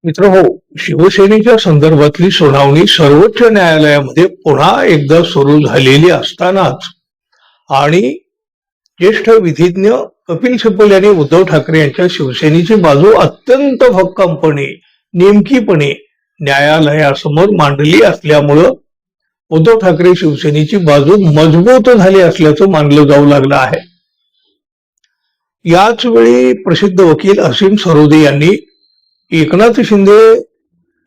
मित्रहो, शिवसेनेच्या संदर्भातली सुनावणी सर्वोच्च न्यायालयामध्ये पुन्हा एकदा सुरू झालेली असतानाच आणि ज्येष्ठ विधिज्ञ कपिल सिब्बल यांनी उद्धव ठाकरे यांच्या शिवसेनेची बाजू अत्यंत भक्कमपणे नेमकीपणे न्यायालयासमोर मांडली असल्यामुळं उद्धव ठाकरे शिवसेनेची बाजू मजबूत झाली असल्याचं मानलं जाऊ लागलं आहे. याच वेळी प्रसिद्ध वकील असीम सरोदे यांनी एकनाथ शिंदे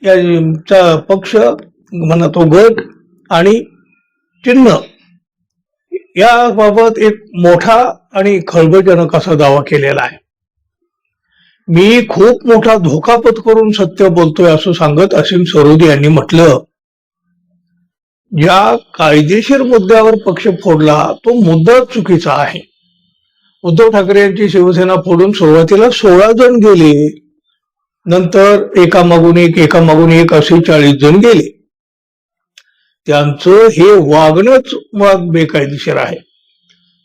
यांचा पक्ष म्हणा तो गट आणि चिन्ह याबाबत एक मोठा आणि खळबळजनक असा दावा केलेला आहे. मी खूप मोठा धोका पत्करून सत्य बोलतोय असं सांगत असीम सरोदे यांनी म्हटलं, ज्या कायदेशीर मुद्द्यावर पक्ष फोडला तो मुद्दा चुकीचा आहे. उद्धव ठाकरे यांची शिवसेना फोडून सुरुवातीला 16 जण गेले, नंतर एकामागून एक असे 40 जण गेले. त्यांचं हे वागणंच मुळात बेकायदेशीर आहे.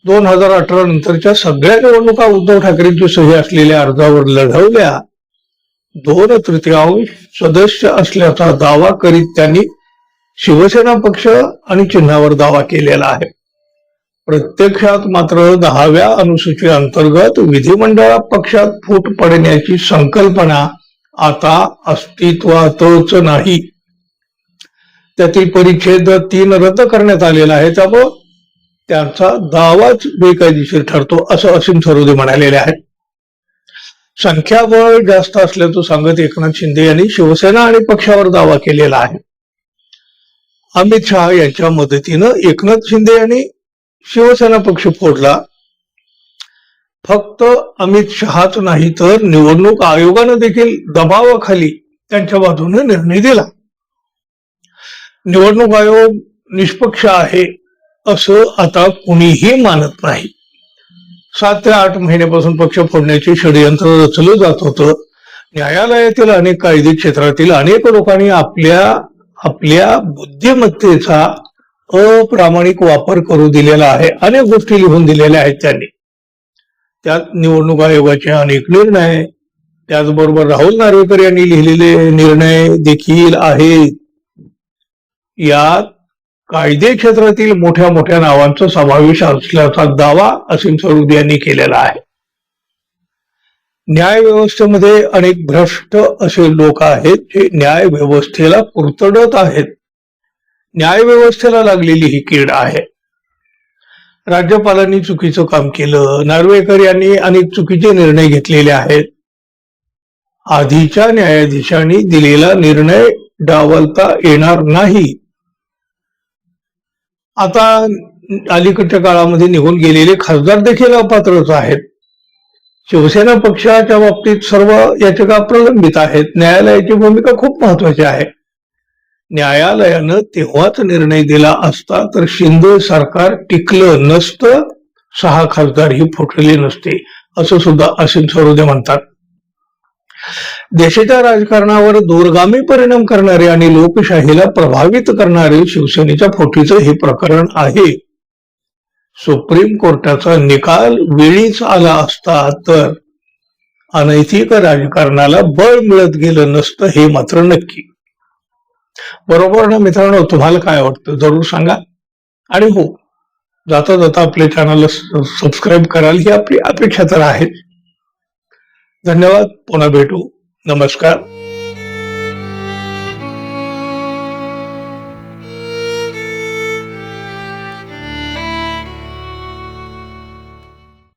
2018 नंतरच्या सगळ्या निवडणुका उद्धव ठाकरेंची सही असलेल्या अर्जावर लढवल्या. 2/3 सदस्य असल्याचा दावा करीत त्यांनी शिवसेना पक्ष आणि चिन्हावर दावा केलेला आहे. प्रत्यक्षात मात्र 10व्या अनुसूची अंतर्गत विधिमंडळात पक्षात फूट पडण्याची संकल्पना आता अस्तित्वातच नाही. त्यातील परिच्छेद 3 रद्द करण्यात आलेला आहे, त्यामुळे त्यांचा दावाच बेकायदेशीर ठरतो असं असीम सरोदे म्हणालेले आहेत. संख्याबळ जास्त असल्याचं सांगत एकनाथ शिंदे यांनी शिवसेना आणि पक्षावर दावा केलेला आहे. अमित शहा यांच्या मदतीनं एकनाथ शिंदे यांनी शिवसेना पक्ष फोडला. फक्त अमित शहाच नाही तर निवडणूक आयोगानं देखील दबावाखाली त्यांच्या बाजूने निर्णय दिला. निवडणूक आयोग निष्पक्ष आहे असं आता कुणीही मानत नाही. 7 ते 8 महिन्यापासून पक्ष फोडण्याचे षडयंत्र रचलं जात होतं. न्यायालयातील अनेक कायदे क्षेत्रातील अनेक लोकांनी आपल्या बुद्धिमत्तेचा अप्रामाणिक वापर करू दिलेला आहे. अनेक गोष्टी लिहून दिलेल्या आहेत त्यांनी. त्यात निवडणूक आयोगाचे अनेक निर्णय, त्याचबरोबर राहुल नार्वेकर यांनी लिहिलेले निर्णय देखील आहेत. यात कायदे क्षेत्रातील मोठ्या मोठ्या नावांचा समावेश असल्याचा दावा असीम सरोदे यांनी केलेला आहे. न्याय व्यवस्थेमध्ये अनेक भ्रष्ट असे लोक आहेत जे न्याय व्यवस्थेला कुरतडत आहेत. न्याय व्यवस्थेला लागलेली ही कीड आहे. राज्यपालांनी चुकीचं काम केलं, नार्वेकर यांनी अनेक चुकीचे निर्णय घेतलेले आहेत. आधीच्या न्यायाधीशांनी दिलेला निर्णय डावलता येणार नाही. आता अलीकडच्या काळामध्ये निघून गेलेले खासदार देखील अपात्रच आहेत. शिवसेना पक्षाच्या बाबतीत सर्व याचिका प्रलंबित आहेत. न्यायालयाची भूमिका खूप महत्वाची आहे. न्यायालयानं तेव्हाच निर्णय दिला असता तर शिंदे सरकार टिकलं नसतं, 6 खासदारही फुटले नसते असं सुद्धा असीम सरोदे म्हणतात. देशाच्या राजकारणावर दूरगामी परिणाम करणारे आणि लोकशाहीला प्रभावित करणारे शिवसेनेच्या फुटीचं हे प्रकरण आहे. सुप्रीम कोर्टाचा निकाल वेळीच आला असता तर अनैतिक राजकारणाला बळ मिळत गेलं नसतं हे मात्र नक्की. बरोबर ना मित्रांनो? तुम्हाला काय वाटतं जरूर सांगा. आणि हो, जाता जाता आपल्या चॅनलला सबस्क्राईब कराल ही आपली अपेक्षा तर आहे. धन्यवाद. पुन्हा भेटू. नमस्कार.